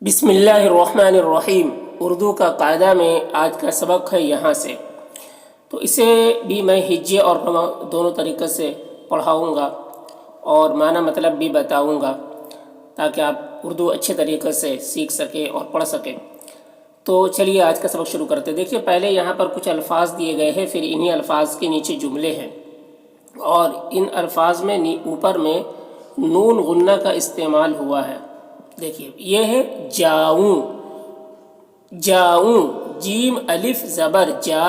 بسم اللہ الرحمن الرحیم۔ اردو کا قاعدہ میں آج کا سبق ہے یہاں سے، تو اسے بھی میں ہجے اور دونوں طریقے سے پڑھاؤں گا اور معنی مطلب بھی بتاؤں گا تاکہ آپ اردو اچھے طریقے سے سیکھ سکیں اور پڑھ سکیں۔ تو چلیے آج کا سبق شروع کرتے ہیں۔ دیکھیے پہلے یہاں پر کچھ الفاظ دیے گئے ہیں، پھر انہی الفاظ کے نیچے جملے ہیں، اور ان الفاظ میں اوپر میں نون غنہ کا استعمال ہوا ہے۔ دیکھیے یہ ہے جاؤں، جاؤں، جیم الف زبر جا،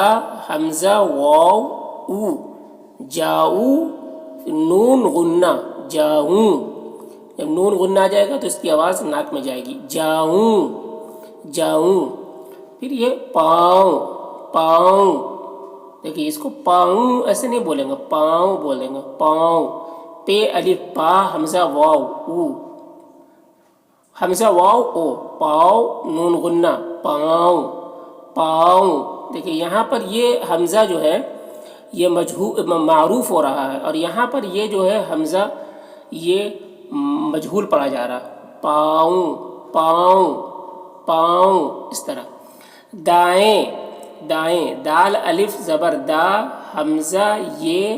حمزہ واو او، جاؤ، نون غنہ جاؤں۔ جب نون غنہ آ جائے گا تو اس کی آواز ناک میں جائے گی، جاؤں جاؤں۔ پھر یہ پاؤں، پاؤں، دیکھیے اس کو پاؤں ایسے نہیں بولیں گے، پاؤں بولیں گے، پاؤں، پے الف پا، حمزہ واو او، حمزہ واو او، پاؤ، نون غنہ پاؤں، پاؤں۔ دیکھیے یہاں پر یہ حمزہ جو ہے یہ معروف ہو رہا ہے، اور یہاں پر یہ جو ہے حمزہ یہ مجہول پڑھا جا رہا، پاؤں، پاؤں، پاؤں، اس طرح۔ دائیں، دائیں، دال الف زبر دا، حمزہ یہ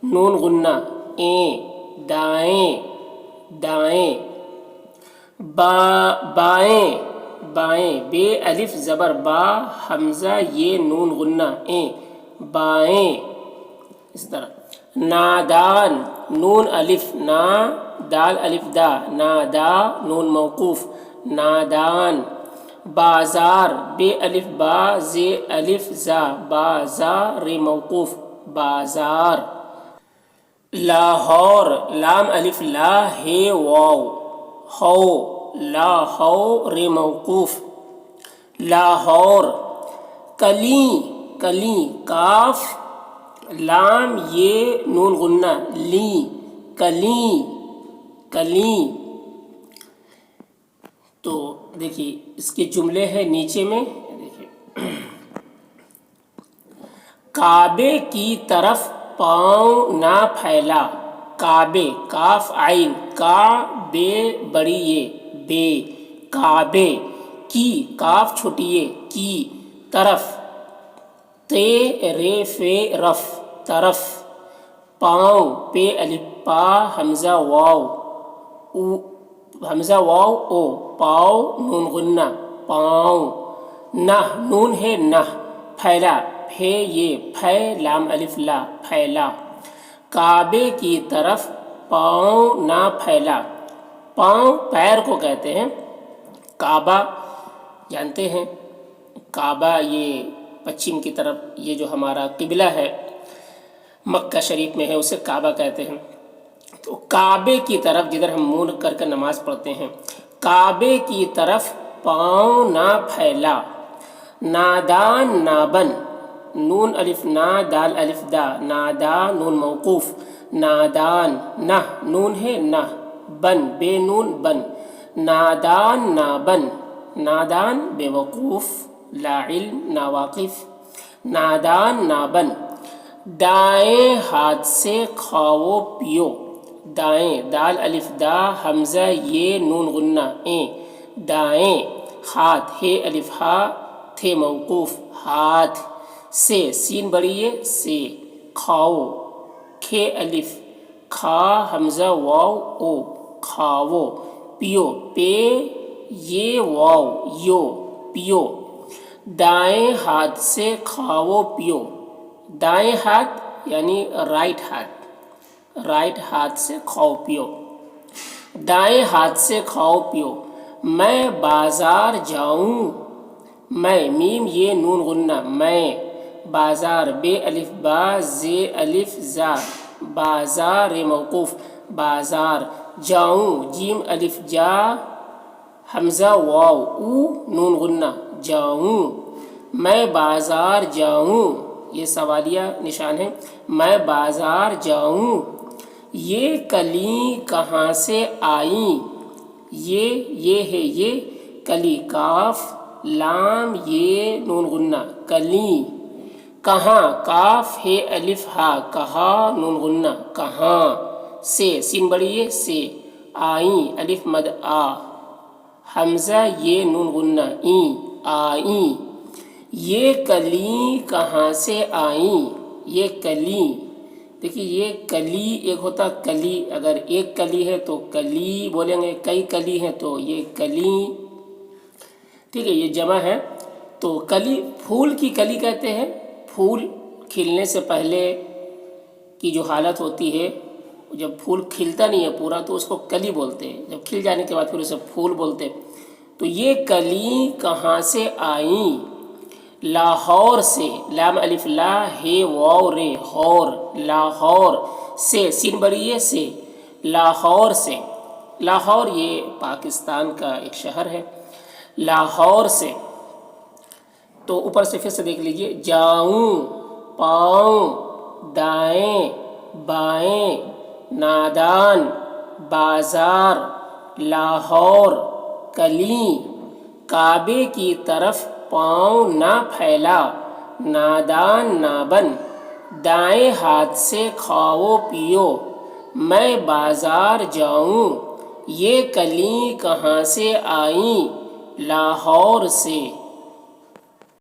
نون غنہ ایں، دائیں، دائیں۔ بائیں، بائیں، بے الف زبر با، حمزہ یہ نون غنہ ایں، بائیں، اس طرح۔ نادان، نون الف نا، دال الف دا، نادا، نون موقوف، نادان۔ بازار، بے الف با، زے الف زا، بازار موقوف، بازار۔ لاہور، لام الف لا، ہے واو، ہو، لاہور موقوف، لاہور۔ کلیں، کلیں، کاف لام یہ نون غنہ لیں، کلیں، کلیں۔ تو دیکھیے اس کے جملے ہیں نیچے میں، دیکھیے کعبے کی طرف پاؤں نہ پھیلا، کعبے، کاف عین، کا بے بڑی یہ بے، کعبے، کی، کاف چھوٹی یہ کی، طرف، تے رے فے رف، طرف، پاؤں، پے الف پا، حمزہ واو او، حمزہ واو او، پاؤ، نون غنہ پاؤں۔ نہ، نون ہے نہ، پھیلا، پھے یہ پھے، لام الف لا، پھیلا۔ کعبے کی طرف پاؤں نہ پھیلا، پاؤں پیر کو کہتے ہیں۔ کعبہ جانتے ہیں، کعبہ یہ پچھم کی طرف، یہ جو ہمارا قبلہ ہے مکہ شریف میں ہے، اسے کعبہ کہتے ہیں۔ تو کعبے کی طرف، جدھر ہم منہ کر کے نماز پڑھتے ہیں، کعبے کی طرف پاؤں نہ پھیلا۔ نادان نہ بن، نون الف نا، دال الف دا، نادا، نون موقوف، نادان، نہ، نون ہے نہ، بن، بے نون بن، نادان نہ بن، نادان بے وقوف، لا علم ناواقف، نادان نہ بن۔ دائیں ہاتھ سے کھاؤ پیو، دائیں، دال الف دا، حمزہ یہ نون غنہ ایں، دائیں، ہاتھ، ہے الف ہا، تھے موقوف، ہاتھ، سے، سین بڑی ہے سے، کھاؤ، کھے الف کھا، حمزہ واو او، کھاؤ، پیو، پے یہ واو یو، پیو۔ دائیں ہاتھ سے کھاؤ پیو، دائیں ہاتھ یعنی رائٹ ہاتھ، رائٹ ہاتھ سے کھاؤ پیو، دائیں ہاتھ سے کھاؤ پیو۔ میں بازار جاؤں، میں، میم یہ نون غنہ میں، بازار، بے الف با، زے الف زا، بازار موقوف، بازار۔ جاؤں، جیم الف جا، حمزہ واو او، نون غنہ جاؤں، میں بازار جاؤں، یہ سوالیہ نشان ہے، میں بازار جاؤں۔ یہ کلیں کہاں سے آئیں، یہ ہے یہ کلی، کاف لام یہ نون غنہ کلیں۔ کہاں، کاف ہے الف ہا، کہاں، نون غنہ کہاں۔ سے، سین بڑی ہے سے، آئیں، الف مد آ، حمزہ یہ نون غنہ این آئیں، یہ کلی کہاں سے آئیں، یہ کلی، دیکھیے یہ کلی ایک ہوتا کلی، اگر ایک کلی ہے تو کلی بولیں گے، کئی کلی ہیں تو یہ کلی، ٹھیک ہے، یہ جمع ہے۔ تو کلی پھول کی کلی کہتے ہیں، پھول کھلنے سے پہلے کی جو حالت ہوتی ہے، جب پھول کھلتا نہیں ہے پورا تو اس کو کلی بولتے ہیں، جب کھل جانے کے بعد پھر اسے پھول بولتے ہیں۔ تو یہ کلی کہاں سے آئیں، لاہور سے، لام الف لا ہے واو رے ہور، لاہور سے، سین بڑی ہے سے، لاہور سے، لاہور یہ پاکستان کا ایک شہر ہے، لاہور سے۔ تو اوپر سے پھر سے دیکھ لیجئے، جاؤں، پاؤں، دائیں بائیں، نادان، بازار، لاہور، کلی، کعبے کی طرف پاؤں نہ پھیلا، نادان نہ بن، دائیں ہاتھ سے کھاؤ پیو، میں بازار جاؤں، یہ کلی کہاں سے آئیں، لاہور سے۔